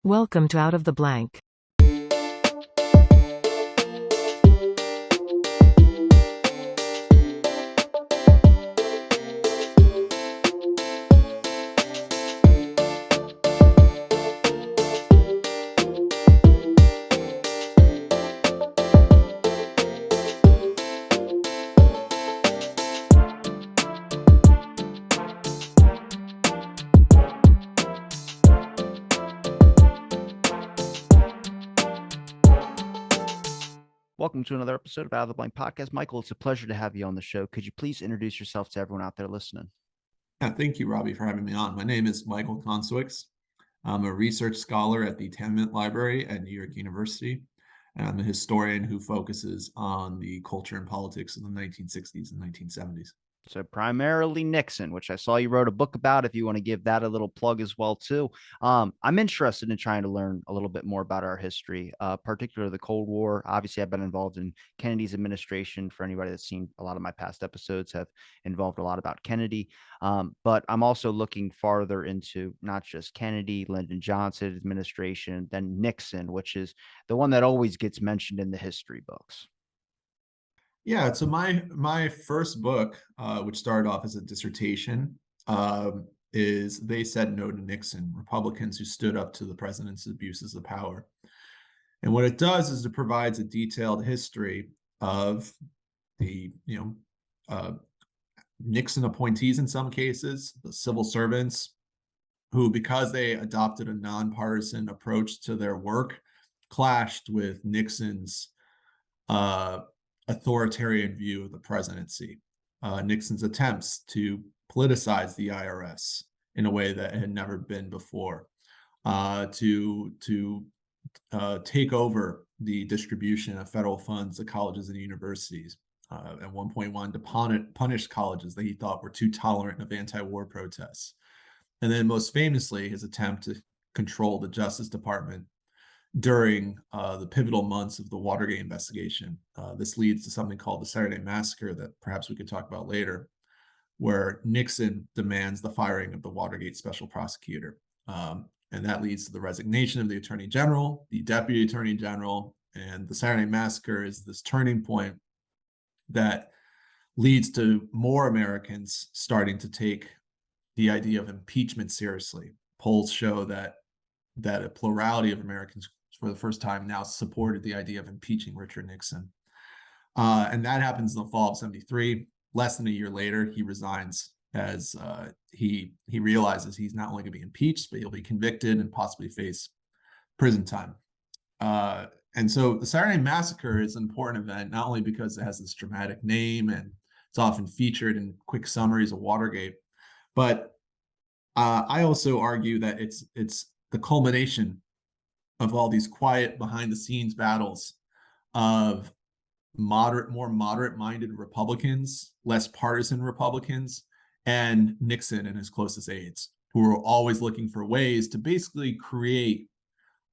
Welcome to Out of the Blank. Welcome to another episode of Out of the Blank Podcast. Michael, it's a pleasure to have you on the show. Could you please introduce yourself to everyone out there listening? Yeah, thank you, Robbie, for having me on. My name is Michael Koncewicz. I'm a research scholar at the Tamiment Library at New York University, and I'm a historian who focuses on the culture and politics of the 1960s and 1970s. So primarily Nixon, which I saw you wrote a book about. If you want to give that a little plug as well, too. I'm interested in trying to learn a little bit more about our history, particularly the Cold War. Obviously, I've been involved in Kennedy's administration. For anybody that's seen a lot of my past episodes have involved a lot about Kennedy. But I'm also looking farther into not just Kennedy, Lyndon Johnson administration, then Nixon, which is the one that always gets mentioned in the history books. Yeah, so my first book, which started off as a dissertation, is They Said No to Nixon, Republicans Who Stood Up to the President's Abuses of Power. And what it does is it provides a detailed history of the, Nixon appointees in some cases, the civil servants who, because they adopted a nonpartisan approach to their work, clashed with Nixon's uh, authoritarian view of the presidency. Nixon's attempts to politicize the IRS in a way that had never been before, to take over the distribution of federal funds to colleges and universities. At one point, wanted to punish colleges that he thought were too tolerant of anti-war protests. And then most famously, his attempt to control the Justice Department during the pivotal months of the Watergate investigation. This leads to something called the Saturday Massacre that perhaps we could talk about later, where Nixon demands the firing of the Watergate special prosecutor. And that leads to the resignation of the Attorney General, the Deputy Attorney General, and the Saturday Massacre is this turning point that leads to more Americans starting to take the idea of impeachment seriously. Polls show that a plurality of Americans for the first time now supported the idea of impeaching Richard Nixon. And that happens in the fall of 73. Less than a year later, he resigns as he realizes he's not only going to be impeached, but he'll be convicted and possibly face prison time. And so the Saturday Massacre is an important event, not only because it has this dramatic name and it's often featured in quick summaries of Watergate, but I also argue that it's the culmination of all these quiet behind-the-scenes battles of more moderate-minded Republicans, less partisan Republicans, and Nixon and his closest aides, who were always looking for ways to basically create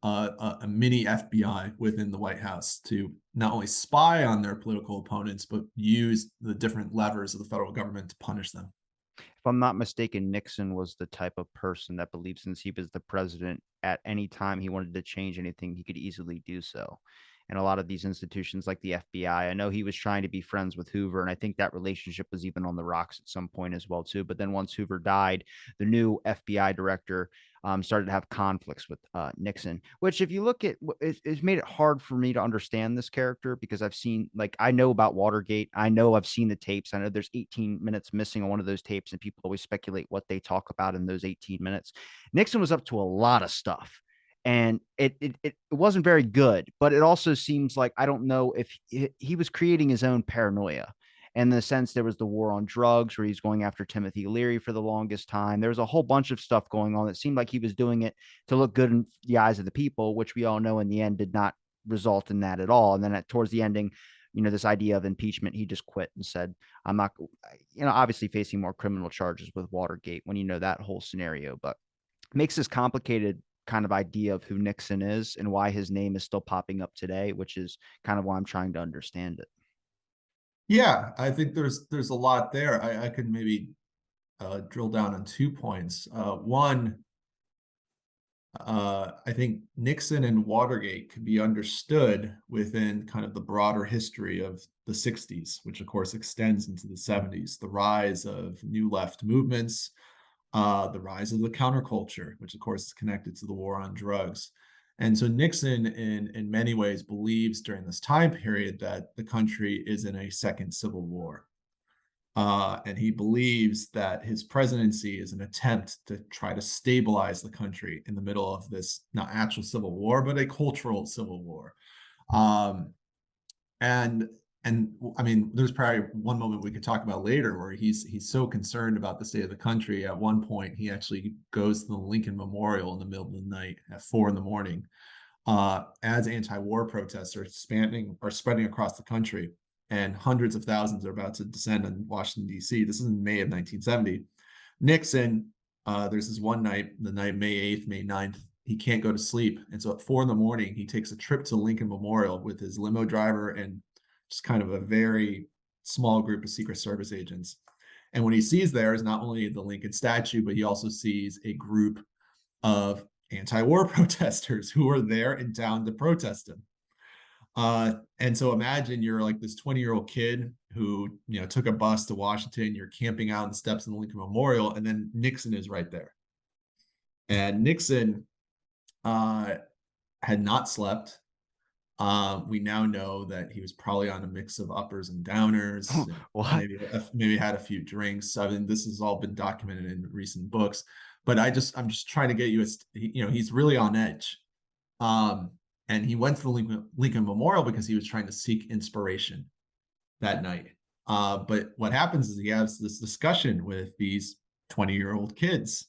a mini FBI within the White House to not only spy on their political opponents, but use the different levers of the federal government to punish them. If I'm not mistaken, Nixon was the type of person that believed since he was the president, at any time he wanted to change anything, he could easily do so. And a lot of these institutions like the FBI, I know he was trying to be friends with Hoover, and I think that relationship was even on the rocks at some point as well, too. But then once Hoover died, the new FBI director started to have conflicts with Nixon, which if you look at, it's made it hard for me to understand this character because I've seen, like, I know about Watergate. I know I've seen the tapes. I know there's 18 minutes missing on one of those tapes, and people always speculate what they talk about in those 18 minutes. Nixon was up to a lot of stuff. And it wasn't very good, but it also seems like I don't know if he was creating his own paranoia. In the sense, there was the war on drugs where he's going after Timothy Leary for the longest time. There was a whole bunch of stuff going on that seemed like he was doing it to look good in the eyes of the people, which we all know in the end did not result in that at all. And then towards the ending, this idea of impeachment, he just quit and said, I'm not, obviously facing more criminal charges with Watergate when that whole scenario, but makes this complicated kind of idea of who Nixon is and why his name is still popping up today, which is kind of why I'm trying to understand it. Yeah, I think there's a lot there. I could maybe drill down on 2 points. One, I think Nixon and Watergate could be understood within kind of the broader history of the 60s, which of course extends into the 70s, the rise of new left movements, the rise of the counterculture, which of course is connected to the war on drugs. And so Nixon, in many ways, believes during this time period that the country is in a second civil war. And he believes that his presidency is an attempt to try to stabilize the country in the middle of this not actual civil war, but a cultural civil war. Um, and I mean, there's probably one moment we could talk about later where he's so concerned about the state of the country. At one point, he actually goes to the Lincoln Memorial in the middle of the night at 4 in the morning, as anti-war protests are spreading across the country, and hundreds of thousands are about to descend on Washington, D.C. This is in May of 1970. Nixon, there's this one night, the night May 8th, May 9th, he can't go to sleep. And so at 4 in the morning, he takes a trip to Lincoln Memorial with his limo driver and just kind of a very small group of Secret Service agents. And what he sees there is not only the Lincoln statue, but he also sees a group of anti-war protesters who are there and down to protest him. And so imagine you're like this 20-year-old kid who, took a bus to Washington, you're camping out on the steps of the Lincoln Memorial, and then Nixon is right there. And Nixon had not slept. We now know that he was probably on a mix of uppers and downers, What? maybe had a few drinks. I mean, this has all been documented in recent books, but I'm just trying to get you, he's really on edge. And he went to the Lincoln Memorial because he was trying to seek inspiration that night. But what happens is he has this discussion with these 20-year-old kids.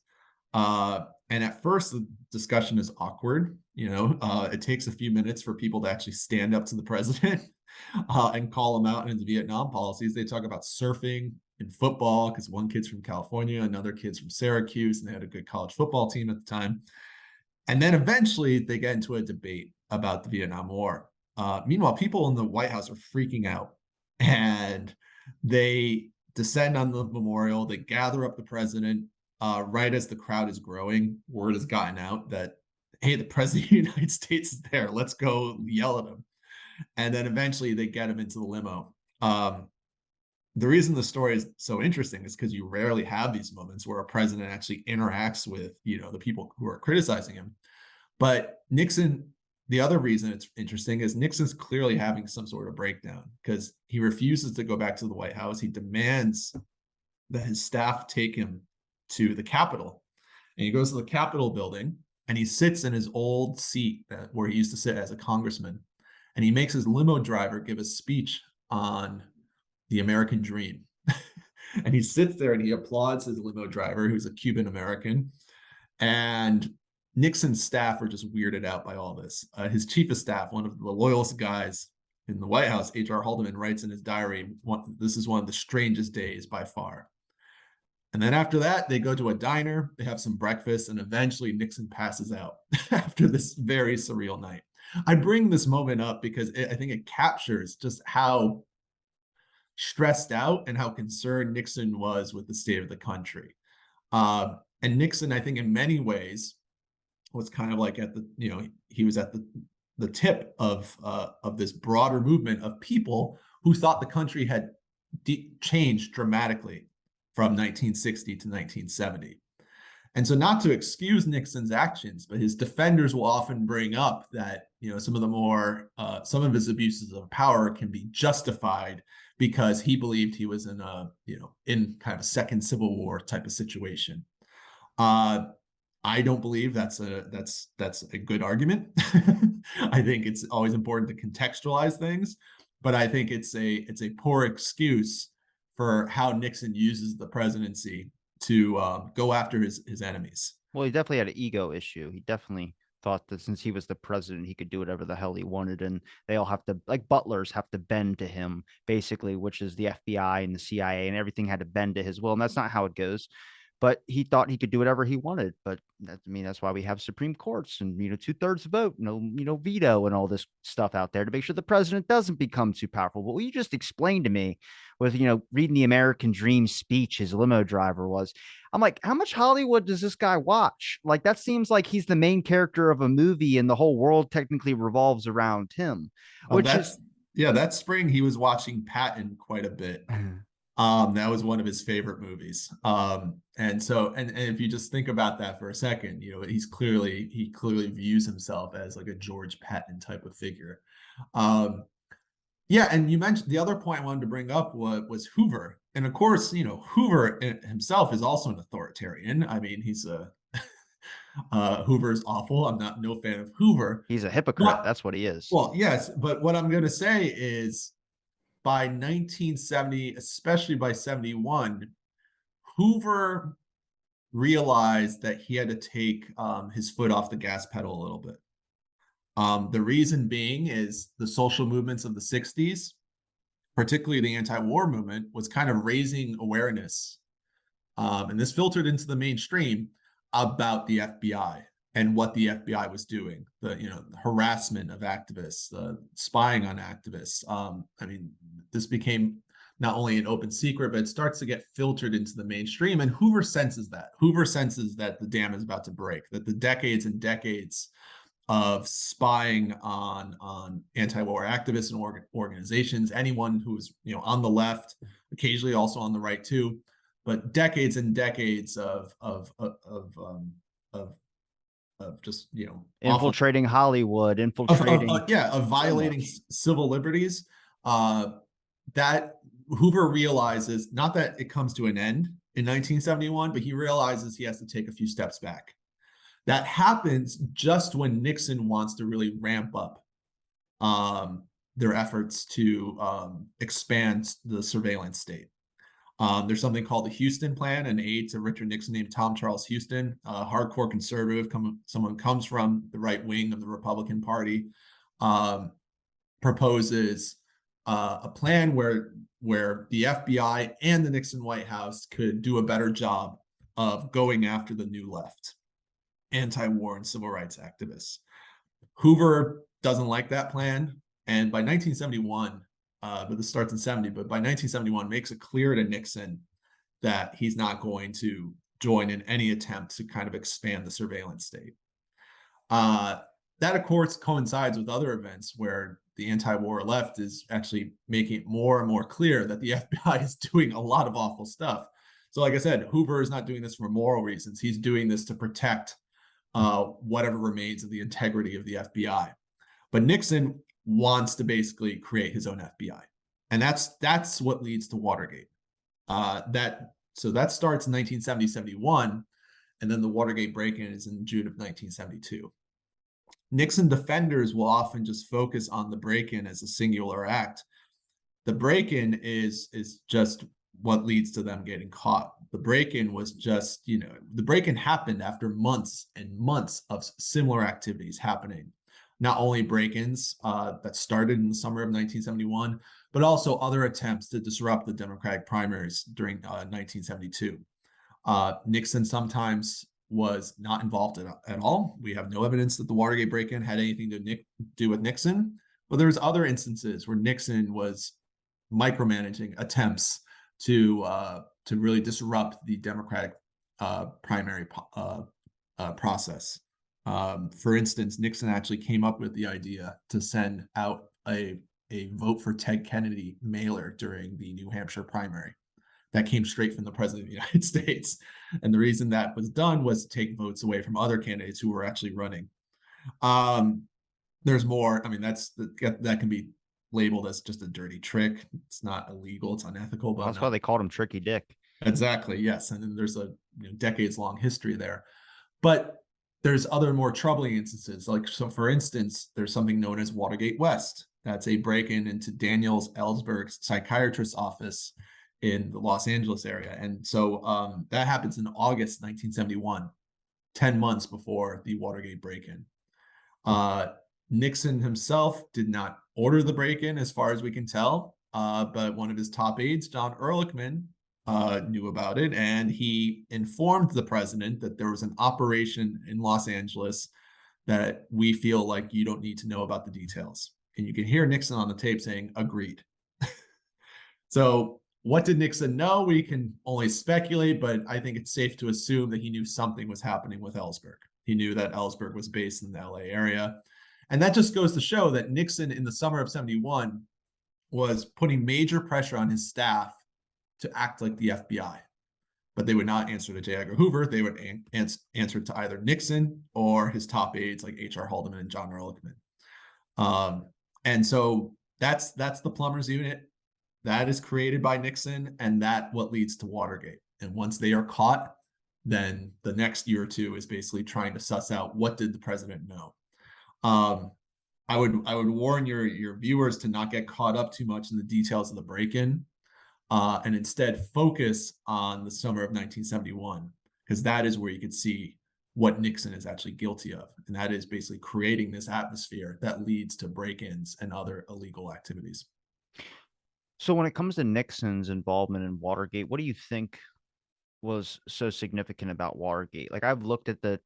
And at first, the discussion is awkward. It takes a few minutes for people to actually stand up to the president and call him out in his Vietnam policies. They talk about surfing and football because one kid's from California, another kid's from Syracuse, and they had a good college football team at the time. And then eventually they get into a debate about the Vietnam War. Meanwhile, people in the White House are freaking out, and they descend on the memorial. They gather up the president right as the crowd is growing. Word has gotten out that, hey, the president of the United States is there. Let's go yell at him. And then eventually they get him into the limo. The reason the story is so interesting is because you rarely have these moments where a president actually interacts with, the people who are criticizing him. But Nixon, the other reason it's interesting is Nixon's clearly having some sort of breakdown because he refuses to go back to the White House. He demands that his staff take him to the Capitol. And he goes to the Capitol building and he sits in his old seat where he used to sit as a congressman. And he makes his limo driver give a speech on the American dream. And he sits there and he applauds his limo driver, who's a Cuban American. And Nixon's staff are just weirded out by all this. His chief of staff, one of the loyalist guys in the White House, H.R. Haldeman, writes in his diary, this is one of the strangest days by far. And then after that, they go to a diner, they have some breakfast, and eventually Nixon passes out after this very surreal night. I bring this moment up because I think it captures just how stressed out and how concerned Nixon was with the state of the country. And Nixon, I think in many ways, was kind of like he was at the tip of this broader movement of people who thought the country had changed dramatically from 1960 to 1970. And so, not to excuse Nixon's actions, but his defenders will often bring up that some of his abuses of power can be justified because he believed he was in in kind of a second Civil War type of situation. I don't believe that's a good argument. I think it's always important to contextualize things, but I think it's a poor excuse for how Nixon uses the presidency to go after his enemies. Well, he definitely had an ego issue. He definitely thought that since he was the president, he could do whatever the hell he wanted, and they all have to, like butlers, have to bend to him, basically, which is the FBI and the CIA, and everything had to bend to his will, and that's not how it goes. but he thought he could do whatever he wanted. But I mean, that's why we have Supreme Courts and 2/3 vote, veto and all this stuff out there to make sure the president doesn't become too powerful. But what you just explained to me with reading the American Dream speech his limo driver was, I'm like, how much Hollywood does this guy watch? Like, that seems like he's the main character of a movie and the whole world technically revolves around him, which is that spring he was watching Patton quite a bit. That was one of his favorite movies. And if you just think about that for a second, he clearly views himself as like a George Patton type of figure. Yeah, and you mentioned the other point I wanted to bring up was Hoover. And of course, Hoover himself is also an authoritarian. I mean, he's Hoover's awful. I'm no fan of Hoover. He's a hypocrite. That's what he is. Well, yes, but what I'm going to say is by 1970, especially by 71, Hoover realized that he had to take his foot off the gas pedal a little bit. The reason being is the social movements of the 60s, particularly the anti-war movement, was kind of raising awareness. And this filtered into the mainstream about the FBI and what the FBI was doing, the harassment of activists, the spying on activists. I mean, this became not only an open secret, but it starts to get filtered into the mainstream. And Hoover senses that. Hoover senses that the dam is about to break, that the decades and decades of spying on anti-war activists and organizations, anyone who's on the left, occasionally also on the right too, but decades and decades of just infiltrating awful, Hollywood, infiltrating of violating civil liberties. That Hoover realizes, not that it comes to an end in 1971, but he realizes he has to take a few steps back. That happens just when Nixon wants to really ramp up their efforts to expand the surveillance state. There's something called the Houston Plan, an aide to Richard Nixon named Tom Charles Houston, a hardcore conservative, someone comes from the right wing of the Republican Party, proposes a plan where the FBI and the Nixon White House could do a better job of going after the new left, anti-war and civil rights activists. Hoover doesn't like that plan, and by 1971, but this starts in 70, but by 1971 makes it clear to Nixon that he's not going to join in any attempt to kind of expand the surveillance state. That, of course, coincides with other events where the anti-war left is actually making it more and more clear that the FBI is doing a lot of awful stuff. So like I said, Hoover is not doing this for moral reasons. He's doing this to protect whatever remains of the integrity of the FBI. But Nixon wants to basically create his own FBI. And that's what leads to Watergate. That starts in 1970-71, and then the Watergate break-in is in June of 1972. Nixon defenders will often just focus on the break-in as a singular act. The break-in is just what leads to them getting caught. The break-in was just, the break-in happened after months and months of similar activities happening. Not only break-ins that started in the summer of 1971, but also other attempts to disrupt the Democratic primaries during 1972. Nixon sometimes was not involved at all. We have no evidence that the Watergate break-in had anything to do with Nixon, but there's other instances where Nixon was micromanaging attempts to really disrupt the Democratic primary process. For instance, Nixon actually came up with the idea to send out a vote for Ted Kennedy mailer during the New Hampshire primary. That came straight from the president of the United States. And the reason that was done was to take votes away from other candidates who were actually running. There's more. I mean, that can be labeled as just a dirty trick. It's not illegal. It's unethical. But that's why they called him Tricky Dick. Exactly. Yes. And then there's a decades-long history there. But there's other more troubling instances. So for instance, there's something known as Watergate West. That's a break-in into Daniel Ellsberg's psychiatrist's office in the Los Angeles area. And so that happens in August 1971, 10 months before the Watergate break-in. Nixon himself did not order the break-in as far as we can tell, but one of his top aides, John Ehrlichman, knew about it, and he informed the president that there was an operation in Los Angeles that we feel like you don't need to know about the details. And you can hear Nixon on the tape saying, agreed. So what did Nixon know? We can only speculate, but I think it's safe to assume that he knew something was happening with Ellsberg. He knew that Ellsberg was based in the LA area. And that just goes to show that Nixon in the summer of 71 was putting major pressure on his staff to act like the FBI. But they would not answer to J. Edgar Hoover. They would answer to either Nixon or his top aides like H.R. Haldeman and John Ehrlichman. And so that's the plumbers unit. That is created by Nixon, and that what leads to Watergate. And once they are caught, then the next year or two is basically trying to suss out what did the president know. I would warn your viewers to not get caught up too much in the details of the break-in, and instead focus on the summer of 1971, because that is where you could see what Nixon is actually guilty of, and that is basically creating this atmosphere that leads to break-ins and other illegal activities. So when it comes to Nixon's involvement in Watergate, what do you think was so significant about Watergate? Like I've looked at the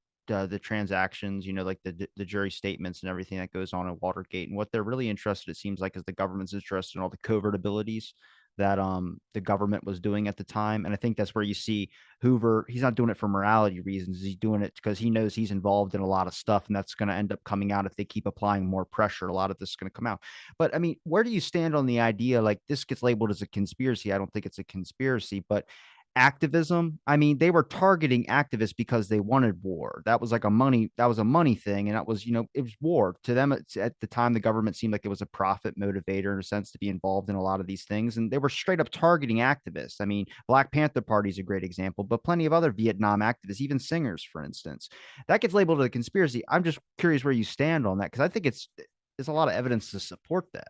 transactions, like the jury statements and everything that goes on in Watergate, and what they're really interested, it seems like, is the government's interested in all the covert abilities that the government was doing at the time. And I think that's where you see Hoover, he's not doing it for morality reasons. He's doing it because he knows he's involved in a lot of stuff, and that's going to end up coming out if they keep applying more pressure. A lot of this is going to come out. But I mean, where do you stand on the idea like this gets labeled as a conspiracy? I don't think it's a conspiracy, but activism, I mean, they were targeting activists because they wanted war. That was a money thing, and that was, it was war to them. At the time, the government seemed like it was a profit motivator in a sense to be involved in a lot of these things, and they were straight up targeting activists. I mean, Black Panther Party is a great example, but plenty of other Vietnam activists, even singers, for instance, that gets labeled as a conspiracy. I'm just curious where you stand on that, because I think there's a lot of evidence to support that.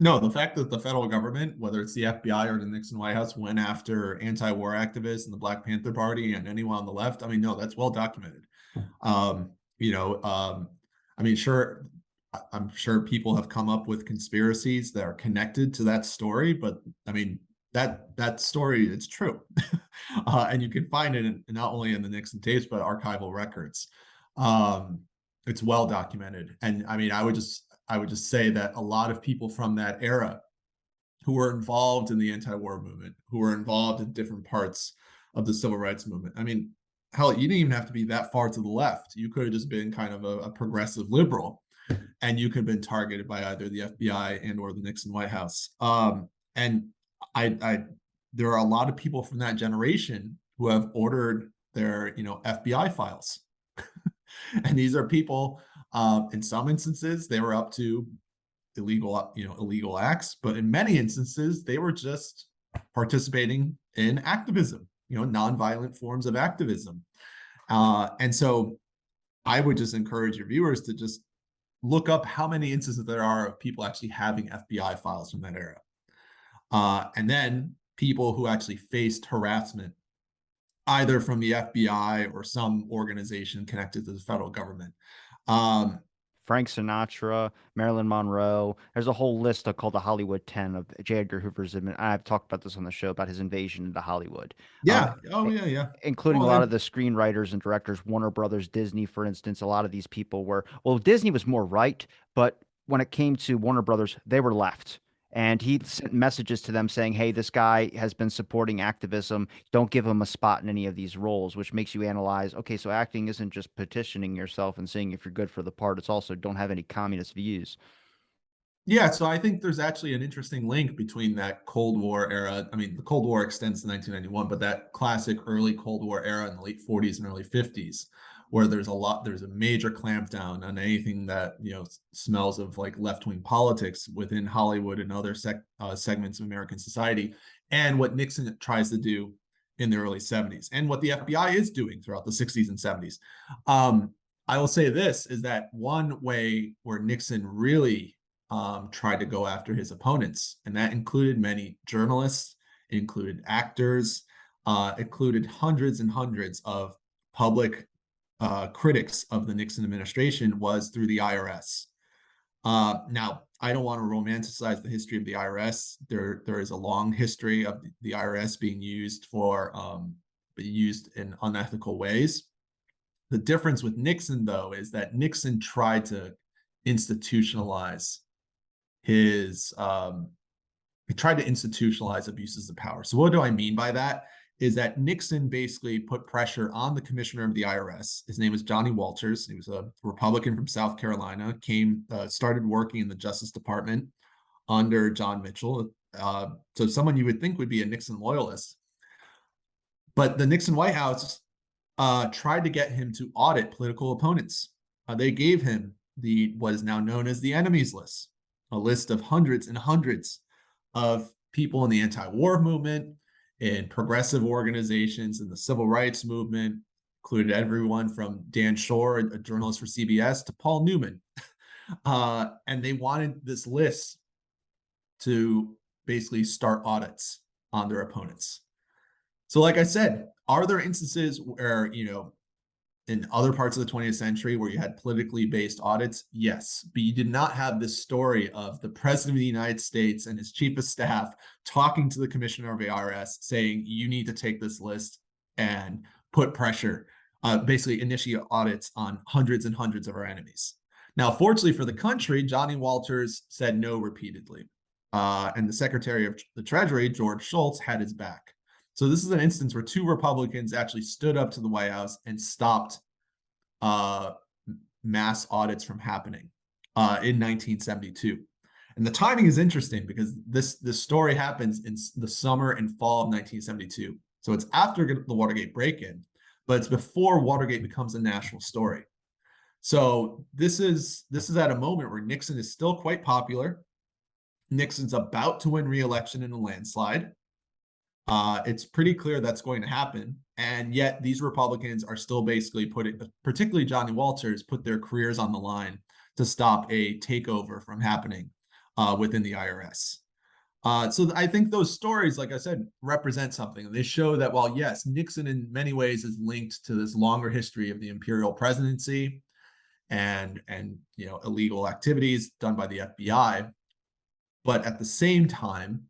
No, the fact that the federal government, whether it's the FBI or the Nixon White House, went after anti-war activists and the Black Panther Party and anyone on the left, I mean, no, that's well documented. Um, you know, um, I mean, sure, I'm sure people have come up with conspiracies that are connected to that story, but I mean, that story, it's true. And you can find it not only in the Nixon tapes, but archival records. Um, it's well documented. And I mean, I would just say that a lot of people from that era who were involved in the anti-war movement, who were involved in different parts of the civil rights movement. I mean, hell, you didn't even have to be that far to the left. You could have just been kind of a progressive liberal, and you could have been targeted by either the FBI and or the Nixon White House. And I there are a lot of people from that generation who have ordered their FBI files, and these are people. In some instances, they were up to illegal acts, but in many instances, they were just participating in activism, nonviolent forms of activism. And so I would just encourage your viewers to just look up how many instances there are of people actually having FBI files from that era. And then people who actually faced harassment, either from the FBI or some organization connected to the federal government. Frank Sinatra, Marilyn Monroe. There's a whole list called the Hollywood 10 of J. Edgar Hoover's. I've talked about this on the show about his invasion into Hollywood, Yeah. Oh, yeah, yeah. including a Well, lot of then, the screenwriters and directors, Warner Brothers, Disney, for instance. A lot of these people were, well, Disney was more right, but when it came to Warner Brothers, they were left. And he sent messages to them saying, hey, this guy has been supporting activism. Don't give him a spot in any of these roles, which makes you analyze, okay, so acting isn't just petitioning yourself and seeing if you're good for the part. It's also don't have any communist views. yeah, so I think there's actually an interesting link between that Cold War era. I mean, the Cold War extends to 1991, but that classic early Cold War era in the late 40s and early 50s, where there's a major clampdown on anything that, smells of like left-wing politics within Hollywood and other segments of American society, and what Nixon tries to do in the early 70s, and what the FBI is doing throughout the 60s and 70s. I will say this is that one way where Nixon really tried to go after his opponents, and that included many journalists, it included actors, included hundreds and hundreds of public critics of the Nixon administration, was through the IRS. Now, I don't want to romanticize the history of the IRS. There is a long history of the IRS being used in unethical ways. The difference with Nixon, though, is that Nixon tried to institutionalize his he tried to institutionalize abuses of power. So what do I mean by that? Is that Nixon basically put pressure on the commissioner of the IRS. His name was Johnny Walters. He was a Republican from South Carolina, started working in the Justice Department under John Mitchell. So someone you would think would be a Nixon loyalist. But the Nixon White House tried to get him to audit political opponents. They gave him what is now known as the enemies list, a list of hundreds and hundreds of people in the anti-war movement, in progressive organizations, in the civil rights movement, included everyone from Dan Shore, a journalist for CBS, to Paul Newman. And they wanted this list to basically start audits on their opponents. So like I said, are there instances where, in other parts of the 20th century where you had politically based audits? Yes, but you did not have this story of the president of the United States and his chief of staff talking to the commissioner of the IRS saying, you need to take this list and put pressure, basically initiate audits on hundreds and hundreds of our enemies. Now, fortunately for the country, Johnny Walters said no repeatedly. And the Secretary of the Treasury, George Shultz, had his back. So this is an instance where two Republicans actually stood up to the White House and stopped mass audits from happening in 1972. And the timing is interesting because this story happens in the summer and fall of 1972. So it's after the Watergate break-in, but it's before Watergate becomes a national story. So this is at a moment where Nixon is still quite popular. Nixon's about to win re-election in a landslide. It's pretty clear that's going to happen. And yet these Republicans are still basically particularly Johnny Walters, put their careers on the line to stop a takeover from happening within the IRS. So I think those stories, like I said, represent something. They show that while, yes, Nixon in many ways is linked to this longer history of the imperial presidency and illegal activities done by the FBI, but at the same time,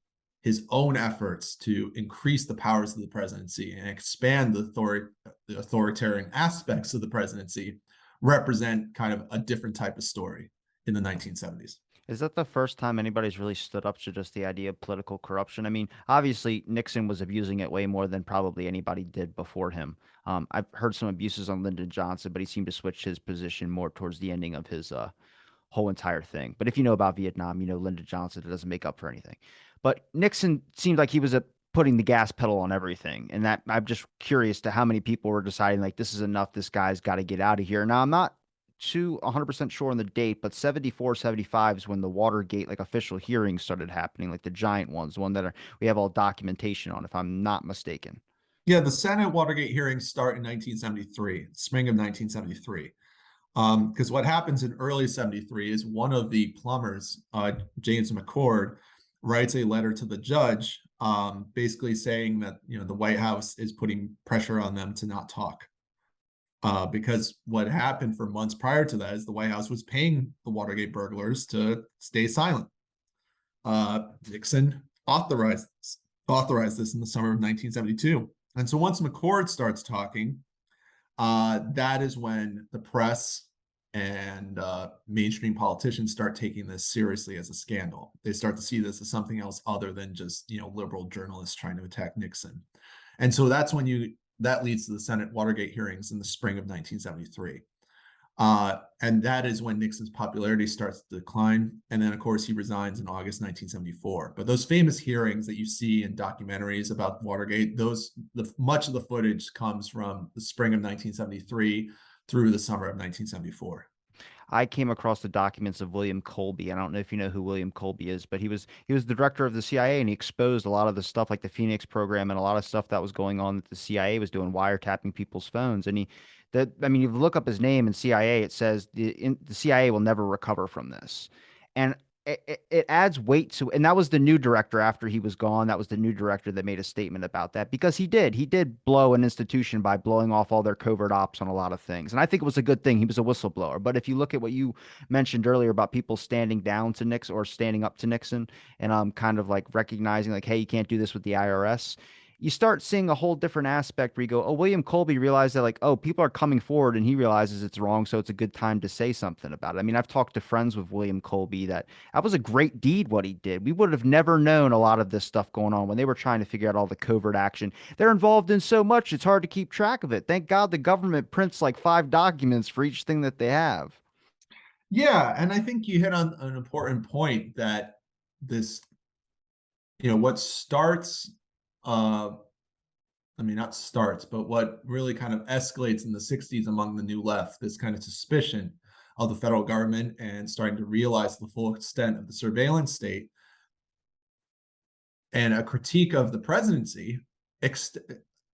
his own efforts to increase the powers of the presidency and expand the authoritarian aspects of the presidency represent kind of a different type of story in the 1970s. Is that the first time anybody's really stood up to just the idea of political corruption? I mean, obviously Nixon was abusing it way more than probably anybody did before him. I've heard some abuses on Lyndon Johnson, but he seemed to switch his position more towards the ending of his whole entire thing. But if you know about Vietnam, you know Lyndon Johnson doesn't make up for anything. But Nixon seemed like he was putting the gas pedal on everything, and that I'm just curious to how many people were deciding like this is enough. This guy's got to get out of here. Now I'm not too 100% sure on the date, but 74, 75 is when the Watergate like official hearings started happening, like the giant ones, the one that we have all documentation on, if I'm not mistaken. Yeah, the Senate Watergate hearings start in 1973, spring of 1973. Because what happens in early 73 is one of the plumbers, James McCord, writes a letter to the judge, basically saying that the White House is putting pressure on them to not talk. Because what happened for months prior to that is the White House was paying the Watergate burglars to stay silent. Nixon authorized this in the summer of 1972. And so once McCord starts talking, that is when the press and mainstream politicians start taking this seriously as a scandal. They start to see this as something else other than just liberal journalists trying to attack Nixon. And so that's when that leads to the Senate Watergate hearings in the spring of 1973. And that is when Nixon's popularity starts to decline. And then, of course, he resigns in August 1974. But those famous hearings that you see in documentaries about Watergate, much of the footage comes from the spring of 1973 through the summer of 1974. I came across the documents of William Colby. I don't know if you know who William Colby is, but he was the director of the CIA, and he exposed a lot of the stuff like the Phoenix program and a lot of stuff that was going on that the CIA was doing, wiretapping people's phones. And I mean, if you look up his name in CIA, it says the CIA will never recover from this. And it adds weight to, and that was the new director after he was gone. That was the new director that made a statement about that, because he did blow an institution by blowing off all their covert ops on a lot of things. And I think it was a good thing. He was a whistleblower. But if you look at what you mentioned earlier about people standing down to Nixon or standing up to Nixon and kind of like recognizing like, hey, you can't do this with the IRS, you start seeing a whole different aspect where you go, oh, William Colby realized that, like, oh, people are coming forward and he realizes it's wrong. So it's a good time to say something about it. I mean, I've talked to friends with William Colby that was a great deed what he did. We would have never known a lot of this stuff going on when they were trying to figure out all the covert action. They're involved in so much, it's hard to keep track of it. Thank God the government prints like 5 documents for each thing that they have. Yeah, and I think you hit on an important point that this, what starts, uh, I mean, not starts, but what really kind of escalates in the 60s among the new left, this kind of suspicion of the federal government and starting to realize the full extent of the surveillance state and a critique of the presidency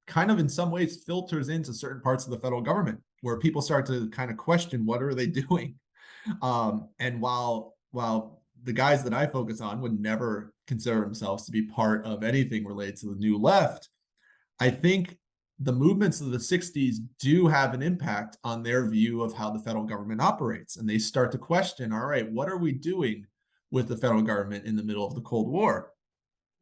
kind of in some ways filters into certain parts of the federal government where people start to kind of question what are they doing. And while the guys that I focus on would never consider themselves to be part of anything related to the new left, I think the movements of the 60s do have an impact on their view of how the federal government operates. And they start to question, all right, what are we doing with the federal government in the middle of the Cold War?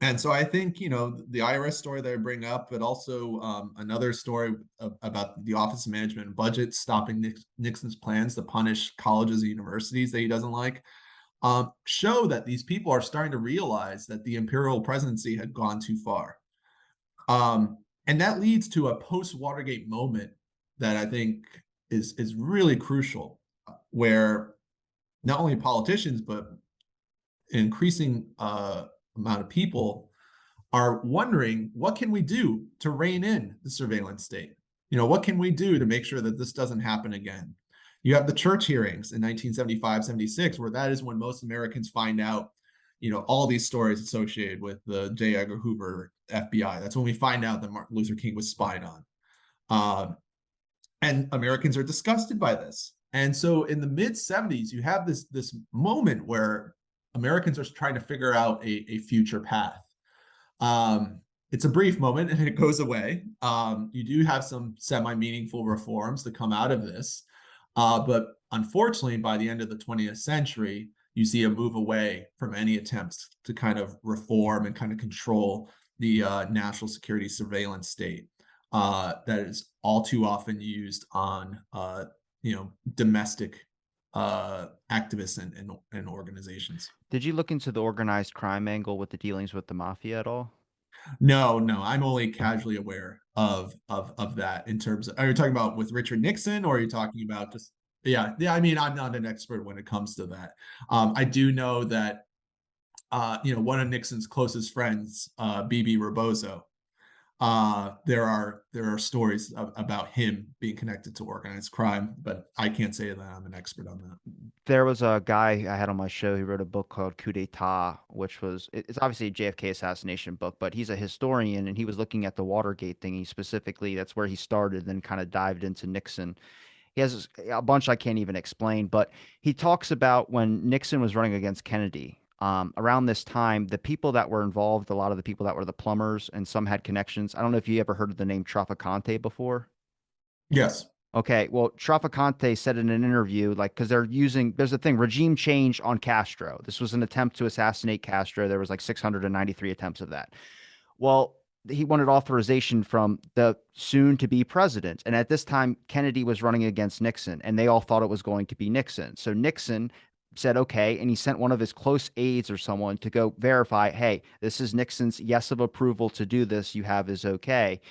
And so I think, the IRS story that I bring up, but also another story about the Office of Management and Budget stopping Nixon's plans to punish colleges and universities that he doesn't like, show that these people are starting to realize that the imperial presidency had gone too far. And that leads to a post-Watergate moment that I think is really crucial, where not only politicians, but an increasing amount of people are wondering, what can we do to rein in the surveillance state? What can we do to make sure that this doesn't happen again? You have the church hearings in 1975, 76, where that is when most Americans find out, all these stories associated with the J. Edgar Hoover FBI. That's when we find out that Martin Luther King was spied on. And Americans are disgusted by this. And so in the mid 70s, you have this moment where Americans are trying to figure out a future path. It's a brief moment and it goes away. You do have some semi-meaningful reforms that come out of this. But unfortunately, by the end of the 20th century, you see a move away from any attempts to kind of reform and kind of control the national security surveillance state that is all too often used on domestic activists and organizations. Did you look into the organized crime angle with the dealings with the mafia at all? No, I'm only casually aware of that in terms of, are you talking about with Richard Nixon or are you talking about just, yeah, I mean, I'm not an expert when it comes to that. I do know that, one of Nixon's closest friends, BB Rebozo, there are stories about him being connected to organized crime, but I can't say that I'm an expert on that. There was a guy I had on my show. He wrote a book called Coup d'etat, which it's obviously a JFK assassination book, but he's a historian and he was looking at the Watergate thing. He specifically, that's where he started, then kind of dived into Nixon. He has a bunch I can't even explain, but he talks about when Nixon was running against Kennedy. Around this time, the people that were involved, a lot of the people that were the plumbers, and some had connections. I don't know if you ever heard of the name Traficante before. Yes. Okay, well, Traficante said in an interview, like, because there's a thing, regime change on Castro. This was an attempt to assassinate Castro. There was like 693 attempts of that. Well, he wanted authorization from the soon to be president. And at this time, Kennedy was running against Nixon, and they all thought it was going to be Nixon. So Nixon said, okay. And he sent one of his close aides or someone to go verify, hey, this is Nixon's yes of approval to do this. You have his okay.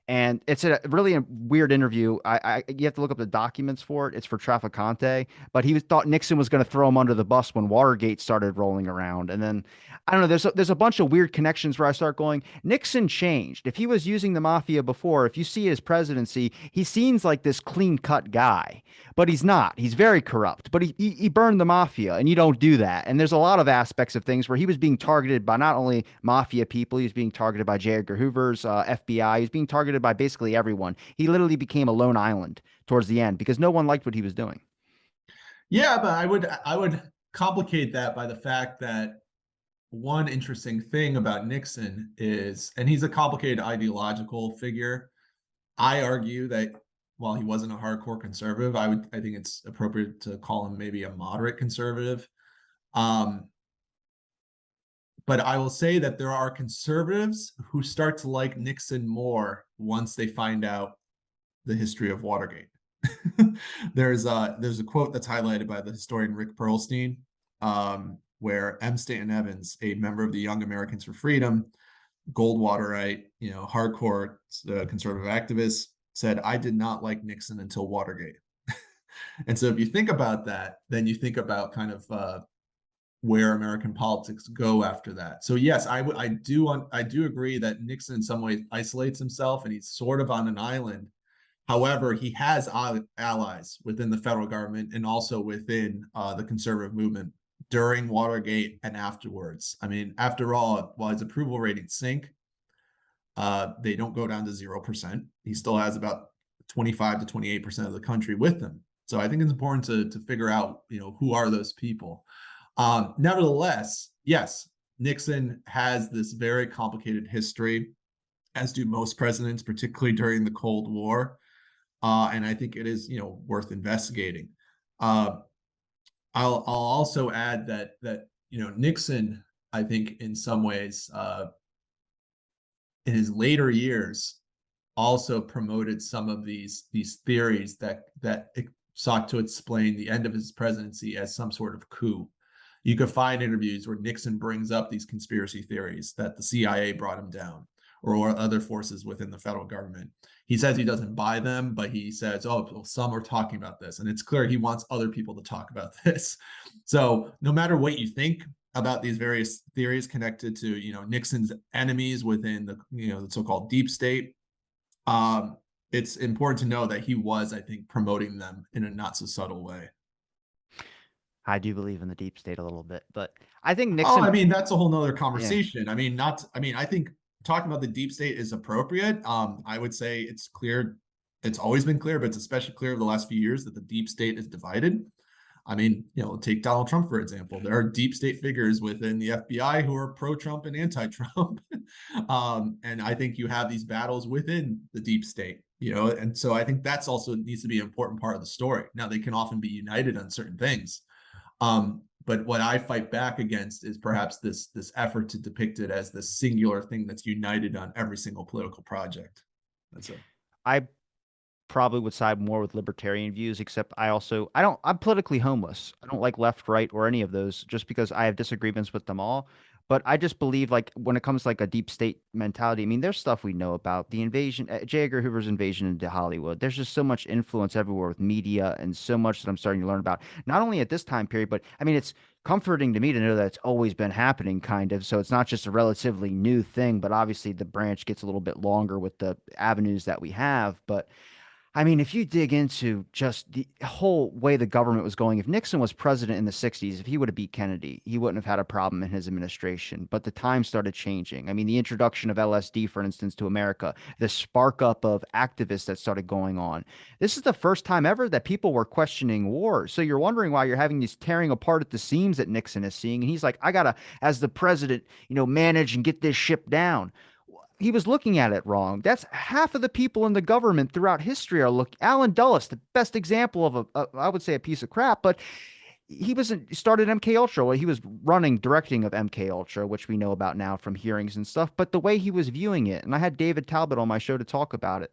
And it's a really weird interview. You have to look up the documents for it. It's for Traficante, but he thought Nixon was going to throw him under the bus when Watergate started rolling around. And then I don't know. There's a bunch of weird connections where I start going. Nixon changed. If he was using the mafia before, if you see his presidency, he seems like this clean cut guy, but he's not. He's very corrupt. But he burned the mafia, and you don't do that. And there's a lot of aspects of things where he was being targeted by not only mafia people, he was being targeted by J. Edgar Hoover's FBI. He was being targeted by basically everyone. He literally became a lone island towards the end because no one liked what he was doing. Yeah, but I would complicate that by the fact that one interesting thing about Nixon is, and he's a complicated ideological figure. I argue that while he wasn't a hardcore conservative, I think it's appropriate to call him maybe a moderate conservative. Um, but I will say that there are conservatives who start to like Nixon more once they find out the history of Watergate. There's a quote that's highlighted by the historian Rick Perlstein, where M. Stanton Evans, a member of the Young Americans for Freedom, Goldwaterite, hardcore conservative activist, said, "I did not like Nixon until Watergate." And so if you think about that, then you think about kind of where American politics go after that. So yes, I do agree that Nixon in some ways isolates himself and he's sort of on an island. However, he has allies within the federal government and also within the conservative movement during Watergate and afterwards. I mean, after all, while his approval ratings sink, they don't go down to 0%. He still has about 25 to 28% of the country with him. So I think it's important to figure out, who are those people. Nevertheless, yes, Nixon has this very complicated history, as do most presidents, particularly during the Cold War. And I think it is, worth investigating. I'll also add that Nixon, I think, in some ways, in his later years, also promoted some of these theories that sought to explain the end of his presidency as some sort of coup. You could find interviews where Nixon brings up these conspiracy theories that the CIA brought him down, or other forces within the federal government. He says he doesn't buy them, but he says, "Oh, well, some are talking about this," and it's clear he wants other people to talk about this. So no matter what you think about these various theories connected to Nixon's enemies within the so-called deep state, it's important to know that he was, I think, promoting them in a not so subtle way. I do believe in the deep state a little bit, but I think Oh, I Nixon, mean, that's a whole nother yeah, conversation. I think talking about the deep state is appropriate. I would say it's clear, it's always been clear, but it's especially clear over the last few years that the deep state is divided. I mean, take Donald Trump, for example. There are deep state figures within the FBI who are pro-Trump and anti-Trump. And I think you have these battles within the deep state, and so I think that's also needs to be an important part of the story. Now, they can often be united on certain things. But what I fight back against is perhaps this effort to depict it as this singular thing that's united on every single political project. That's it. I probably would side more with libertarian views, except I'm politically homeless. I don't like left, right, or any of those just because I have disagreements with them all. But I just believe like when it comes to like a deep state mentality, I mean, there's stuff we know about the invasion, J. Edgar Hoover's invasion into Hollywood. There's just so much influence everywhere with media and so much that I'm starting to learn about, not only at this time period, but I mean, it's comforting to me to know that it's always been happening kind of. So it's not just a relatively new thing, but obviously the branch gets a little bit longer with the avenues that we have. But I mean, if you dig into just the whole way the government was going, if Nixon was president in the 60s, if he would have beat Kennedy, he wouldn't have had a problem in his administration. But the times started changing. I mean, the introduction of LSD, for instance, to America, the spark up of activists that started going on. This is the first time ever that people were questioning war. So you're wondering why you're having these tearing apart at the seams that Nixon is seeing. And he's like, I got to, as the president, manage and get this ship down. He was looking at it wrong. That's half of the people in the government throughout history are look. Alan Dulles, the best example of I would say a piece of crap, but he started MK Ultra. Well, he was directing of MK Ultra, which we know about now from hearings and stuff. But the way he was viewing it, and I had David Talbot on my show to talk about it.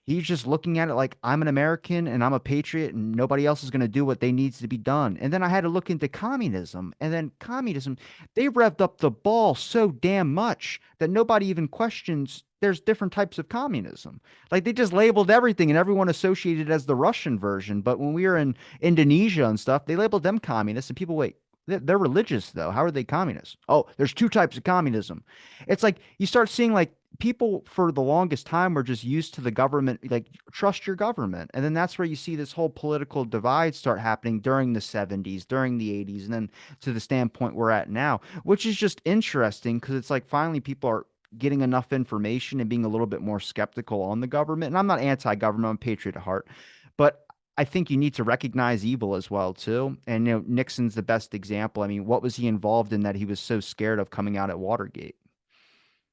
He's just looking at it like I'm an American and I'm a patriot and nobody else is going to do what they needs to be done. And then I had to look into communism, and then communism, they revved up the ball so damn much that nobody even questions there's different types of communism. Like they just labeled everything and everyone associated as the Russian version. But when we were in Indonesia and stuff, they labeled them communists and people wait. They're religious though. How are they communists? Oh, there's two types of communism. It's like you start seeing like people for the longest time were just used to the government, like trust your government. And then that's where you see this whole political divide start happening during the 70s, during the 80s, and then to the standpoint we're at now, which is just interesting because it's like finally people are getting enough information and being a little bit more skeptical on the government. And I'm not anti-government, I'm a patriot at heart. But I think you need to recognize evil as well too. And Nixon's the best example. I mean, what was he involved in that he was so scared of coming out at Watergate?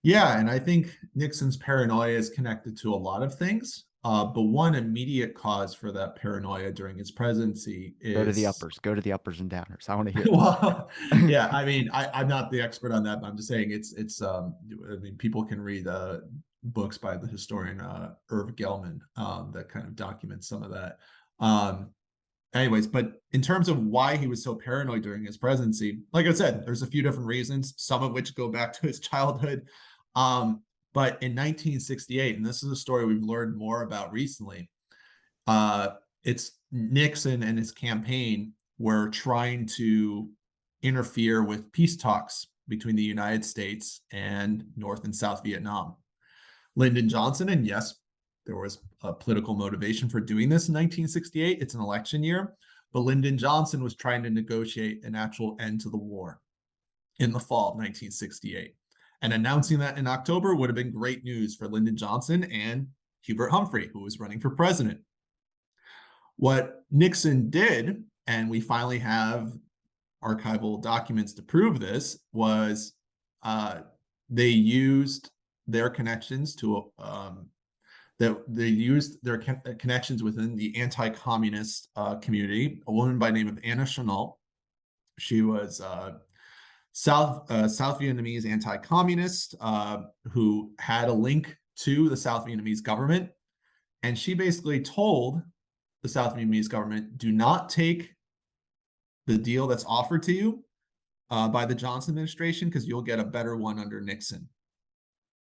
Yeah, and I think Nixon's paranoia is connected to a lot of things. But one immediate cause for that paranoia during his presidency Go to the is, uppers. Go to the uppers and downers. I want to hear it. well, yeah, I mean, I'm not the expert on that, but I'm just saying I mean, people can read books by the historian Irv Gelman that kind of documents some of that. Um, Anyways, but in terms of why he was so paranoid during his presidency, like I said, there's a few different reasons, some of which go back to his childhood. Um, but in 1968, and this is a story we've learned more about recently, it's Nixon and his campaign were trying to interfere with peace talks between the United States and North and South Vietnam. Lyndon Johnson, and yes, there was a political motivation for doing this in 1968. It's an election year, but Lyndon Johnson was trying to negotiate an actual end to the war in the fall of 1968. And announcing that in October would have been great news for Lyndon Johnson and Hubert Humphrey, who was running for president. What Nixon did, and we finally have archival documents to prove this, was they used their connections to that they used their connections within the anti-communist community. A woman by the name of Anna Chennault. She was South Vietnamese anti-communist who had a link to the South Vietnamese government, and she basically told the South Vietnamese government, "Do not take the deal that's offered to you by the Johnson administration because you'll get a better one under Nixon."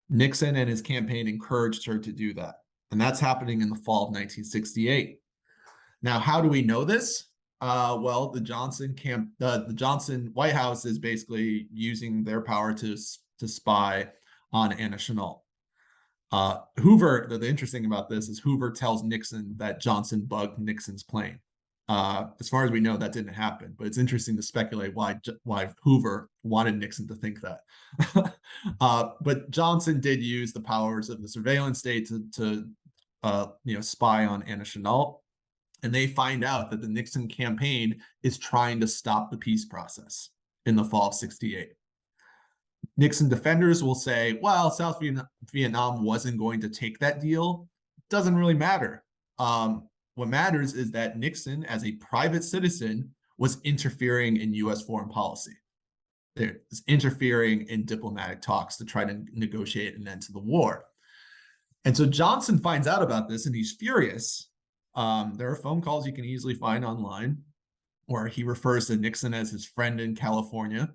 Nixon and his campaign encouraged her to do that. And that's happening in the fall of 1968. Now, how do we know this? Well, the Johnson White House is basically using their power to spy on Anna Chennault. Hoover, the interesting about this is Hoover tells Nixon that Johnson bugged Nixon's plane. As far as we know, that didn't happen, but it's interesting to speculate why Hoover wanted Nixon to think that. But Johnson did use the powers of the surveillance state to spy on Anna Chennault, and they find out that the Nixon campaign is trying to stop the peace process in the fall of '68. Nixon defenders will say, well, South Vietnam wasn't going to take that deal. Doesn't really matter. What matters is that Nixon, as a private citizen, was interfering in U.S. foreign policy. There is interfering in diplomatic talks to try to negotiate an end to the war. And so Johnson finds out about this and he's furious. There are phone calls you can easily find online where he refers to Nixon as his friend in California.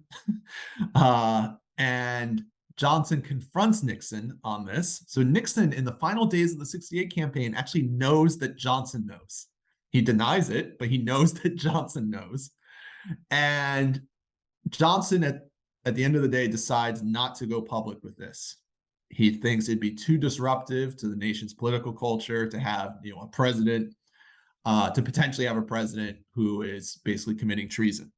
And Johnson confronts Nixon on this. So Nixon, in the final days of the '68 campaign, actually knows that Johnson knows. He denies it, but he knows that Johnson knows. And Johnson, at the end of the day, decides not to go public with this. He thinks it'd be too disruptive to the nation's political culture to have, a president, to potentially have a president who is basically committing treason.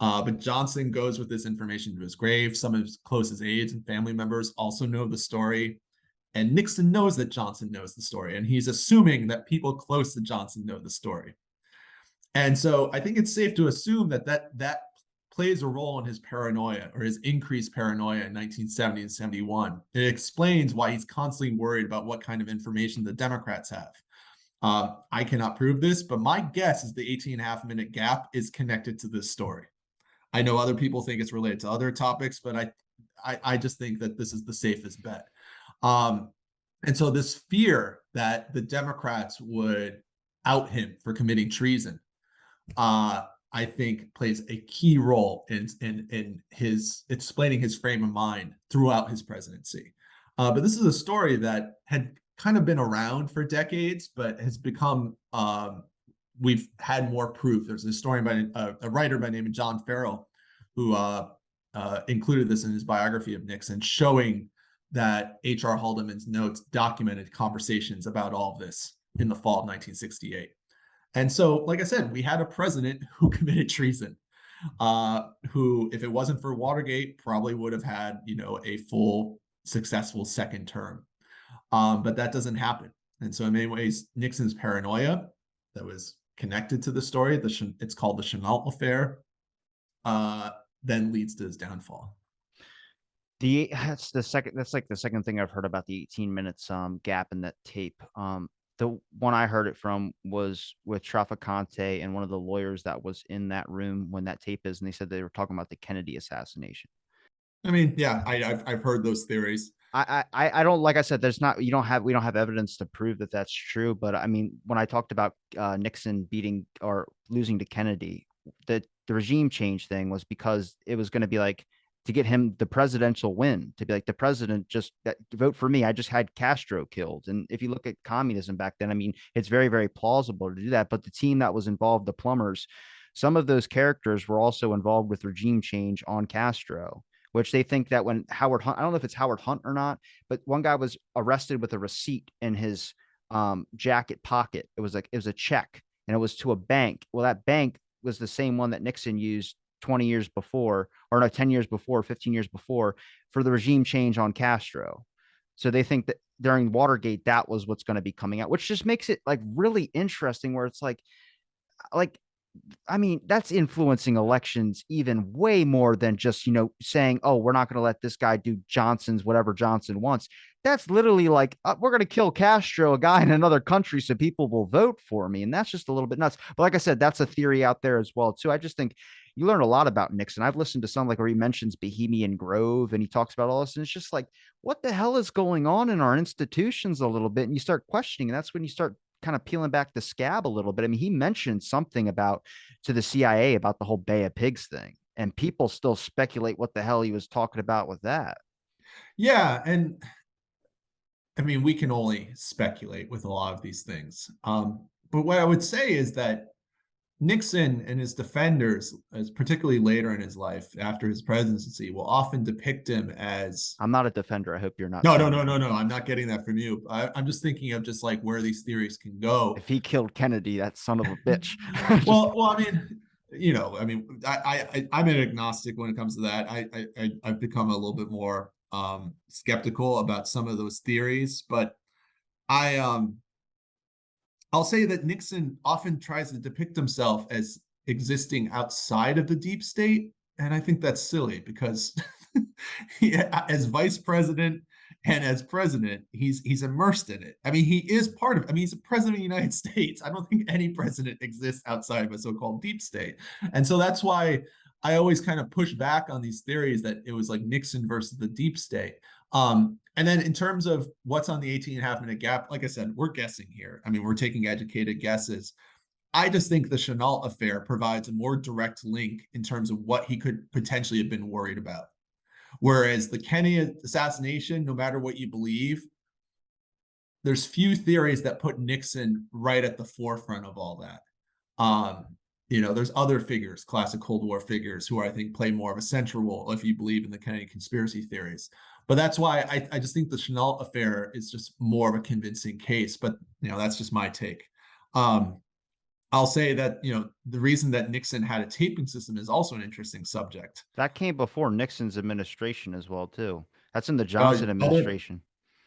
But Johnson goes with this information to his grave. Some of his closest aides and family members also know the story. And Nixon knows that Johnson knows the story. And he's assuming that people close to Johnson know the story. And so I think it's safe to assume that plays a role in his paranoia, or his increased paranoia, in 1970 and 71. It explains why he's constantly worried about what kind of information the Democrats have. I cannot prove this, but my guess is the 18.5-minute gap is connected to this story. I know other people think it's related to other topics, but I just think that this is the safest bet. And so this fear that the Democrats would out him for committing treason, I think plays a key role in his explaining his frame of mind throughout his presidency. But this is a story that had kind of been around for decades, but has become we've had more proof. There's a historian a writer by the name of John Farrell who included this in his biography of Nixon, showing that H.R. Haldeman's notes documented conversations about all of this in the fall of 1968. And so, like I said, we had a president who committed treason, who, if it wasn't for Watergate, probably would have had, a full successful second term. But that doesn't happen. And so in many ways, Nixon's paranoia that was connected to the story, it's called the Chenault affair, then leads to his downfall. That's like the second thing I've heard about the 18 minutes gap in that tape. The one I heard it from was with Traficante and one of the lawyers that was in that room when that tape is, and they said they were talking about the Kennedy assassination. I mean, yeah, I've heard those theories. I don't, like I said, there's not, we don't have evidence to prove that that's true. But I mean, when I talked about Nixon beating or losing to Kennedy, the regime change thing was because it was going to be like to get him the presidential win, to be like the president, just vote for me. I just had Castro killed. And if you look at communism back then, I mean, it's very, very plausible to do that. But the team that was involved, the plumbers, some of those characters were also involved with regime change on Castro, which they think that when Howard Hunt, I don't know if it's Howard Hunt or not, but one guy was arrested with a receipt in his jacket pocket. It was a check, and it was to a bank. Well, that bank was the same one that Nixon used 20 years before, or no, 10 years before, 15 years before, for the regime change on Castro. So they think that during Watergate, that was what's going to be coming out, which just makes it like really interesting, where it's like I mean, that's influencing elections even way more than just, saying, oh, we're not going to let this guy do Johnson's whatever Johnson wants. That's literally like, we're going to kill Castro, a guy in another country, so people will vote for me. And that's just a little bit nuts. But like I said, that's a theory out there as well, too. I just think you learn a lot about Nixon. I've listened to some like where he mentions Bohemian Grove and he talks about all this. And it's just like, what the hell is going on in our institutions a little bit? And you start questioning. And that's when you start kind of peeling back the scab a little bit. I mean, he mentioned something about to the CIA about the whole Bay of Pigs thing, and people still speculate what the hell he was talking about with that. Yeah, and I mean, we can only speculate with a lot of these things. But what I would say is that Nixon and his defenders, as particularly later in his life after his presidency, will often depict him as I'm not a defender. I hope you're not no, no, saying no, that. no, no. I'm not getting that from you. I'm just thinking of just like where these theories can go. If he killed Kennedy, that son of a bitch. Just Well, I mean, I'm an agnostic when it comes to that. I've become a little bit more skeptical about some of those theories, but I I'll say that Nixon often tries to depict himself as existing outside of the deep state, and I think that's silly because as vice president and as president, he's immersed in it. I mean, he is part of. I mean, he's a president of the United States. I don't think any president exists outside of a so-called deep state, and so that's why I always kind of push back on these theories that it was like Nixon versus the deep state. And then in terms of what's on the 18 and a half minute gap, like I said, we're guessing here. I mean, we're taking educated guesses. I just think the Chenault affair provides a more direct link in terms of what he could potentially have been worried about. Whereas the Kennedy assassination, no matter what you believe, there's few theories that put Nixon right at the forefront of all that. There's other figures, classic Cold War figures, who I think play more of a central role if you believe in the Kennedy conspiracy theories. But that's why I just think the Chenault affair is just more of a convincing case. But that's just my take. I'll say that the reason that Nixon had a taping system is also an interesting subject. that came before Nixon's administration as well, too. That's in the Johnson administration.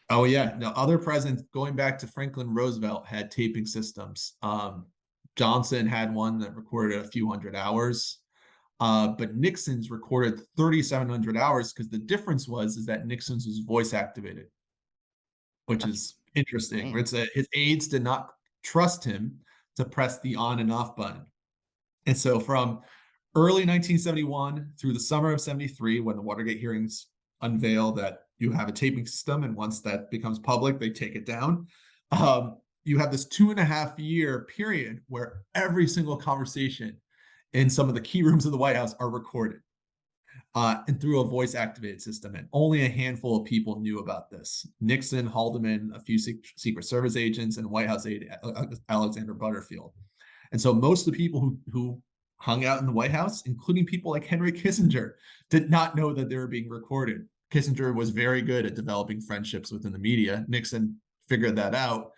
Oh yeah, no, other presidents going back to Franklin Roosevelt had taping systems. Johnson had one that recorded a few hundred hours. But Nixon's recorded 3,700 hours because the difference is that Nixon's was voice activated, which is interesting. His aides did not trust him to press the on and off button. And so from early 1971 through the summer of 73, when the Watergate hearings unveil that you have a taping system, and once that becomes public, they take it down. You have this 2.5-year period where every single conversation in some of the key rooms of the White House are recorded and through a voice activated system. And only a handful of people knew about this. Nixon, Haldeman, a few Secret Service agents, and White House aide Alexander Butterfield. And so most of the people who hung out in the White House, including people like Henry Kissinger, did not know that they were being recorded. Kissinger was very good at developing friendships within the media. Nixon figured that out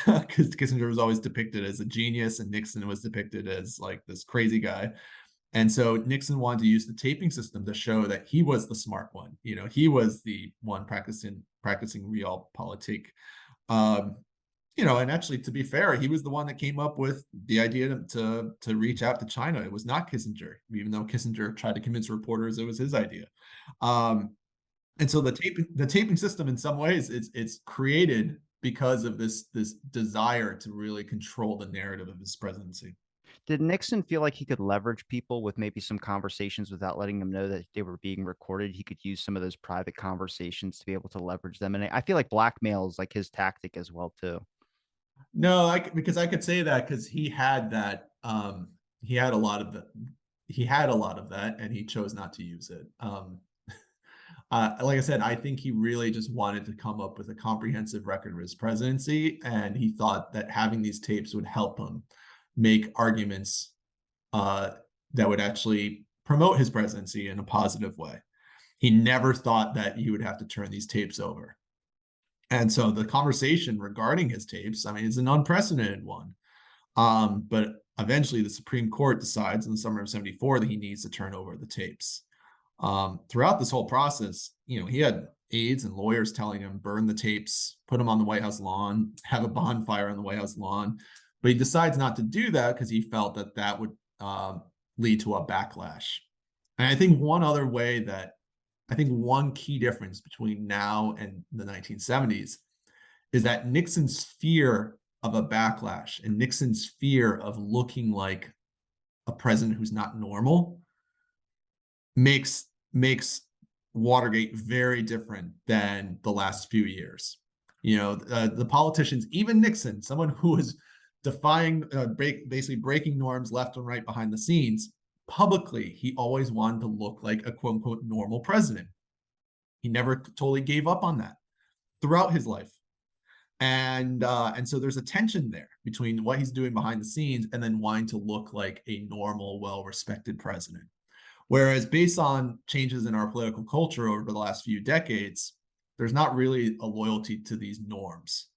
because Kissinger was always depicted as a genius and Nixon was depicted as like this crazy guy. And so Nixon wanted to use the taping system to show that he was the smart one. He was the one practicing realpolitik. and actually, to be fair, he was the one that came up with the idea to reach out to China. It was not Kissinger, even though Kissinger tried to convince reporters it was his idea. Um, and so the taping system, in some ways, it's created because of this desire to really control the narrative of his presidency. Did Nixon feel like he could leverage people with maybe some conversations without letting them know that they were being recorded? He could use some of those private conversations to be able to leverage them, and I feel like blackmail is like his tactic as well too. No, because I could say that because he had that. He had a lot of the, he had a lot of that, and he chose not to use it. Like I said, I think he really just wanted to come up with a comprehensive record of his presidency, and he thought that having these tapes would help him make arguments uh, that would actually promote his presidency in a positive way. He never thought that he would have to turn these tapes over. And so the conversation regarding his tapes, I mean, is an unprecedented one. But eventually the Supreme Court decides in the summer of 74 that he needs to turn over the tapes. Throughout this whole process, he had aides and lawyers telling him, burn the tapes, put them on the White House lawn, have a bonfire on the White House lawn. But he decides not to do that because he felt that that would lead to a backlash. And I think one key difference between now and the 1970s is that Nixon's fear of a backlash and Nixon's fear of looking like a president who's not normal makes Watergate very different than the last few years. The politicians, even Nixon, someone who was defying, basically breaking norms left and right behind the scenes, publicly, he always wanted to look like a quote unquote normal president. He never totally gave up on that throughout his life. And so there's a tension there between what he's doing behind the scenes and then wanting to look like a normal, well-respected president. Whereas based on changes in our political culture over the last few decades, there's not really a loyalty to these norms.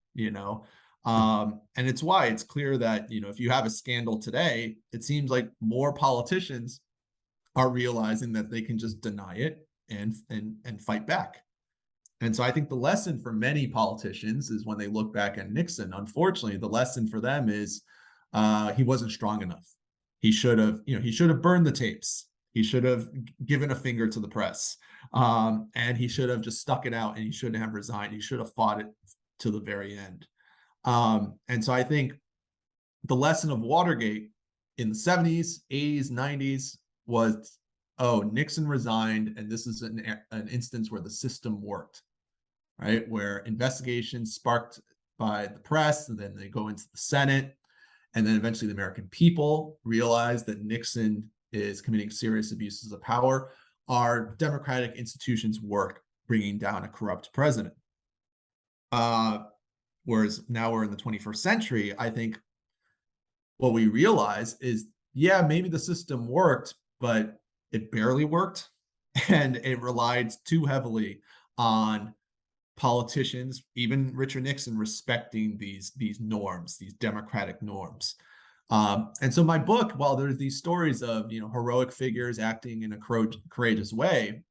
And it's why it's clear that, if you have a scandal today, it seems like more politicians are realizing that they can just deny it and fight back. And so I think the lesson for many politicians is when they look back at Nixon, unfortunately, the lesson for them is he wasn't strong enough. He should have burned the tapes. He should have given a finger to the press. And he should have just stuck it out, and he shouldn't have resigned. He should have fought it to the very end. And so I think the lesson of Watergate in the 70s, 80s, 90s was, oh, Nixon resigned, and this is an instance where the system worked, right? Where investigations sparked by the press, and then they go into the Senate, and then eventually the American people realize that Nixon is committing serious abuses of power. Our democratic institutions work bringing down a corrupt president. Whereas now we're in the 21st century, I think what we realize is, yeah, maybe the system worked, but it barely worked, and it relied too heavily on politicians, even Richard Nixon, respecting these norms, these democratic norms. And so my book, while there's these stories of heroic figures acting in a courageous way,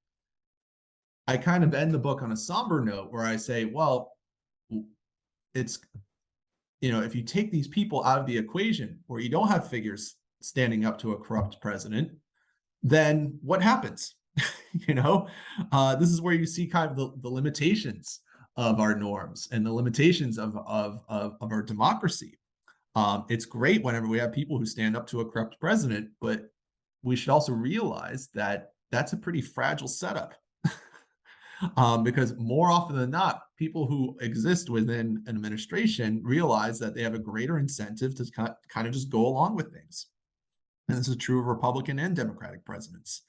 I kind of end the book on a somber note where I say, well, it's if you take these people out of the equation, where you don't have figures standing up to a corrupt president, then what happens? This is where you see kind of the limitations of our norms and the limitations of our democracy. It's great whenever we have people who stand up to a corrupt president, but we should also realize that that's a pretty fragile setup. Because more often than not, people who exist within an administration realize that they have a greater incentive to kind of just go along with things. And this is true of Republican and Democratic presidents.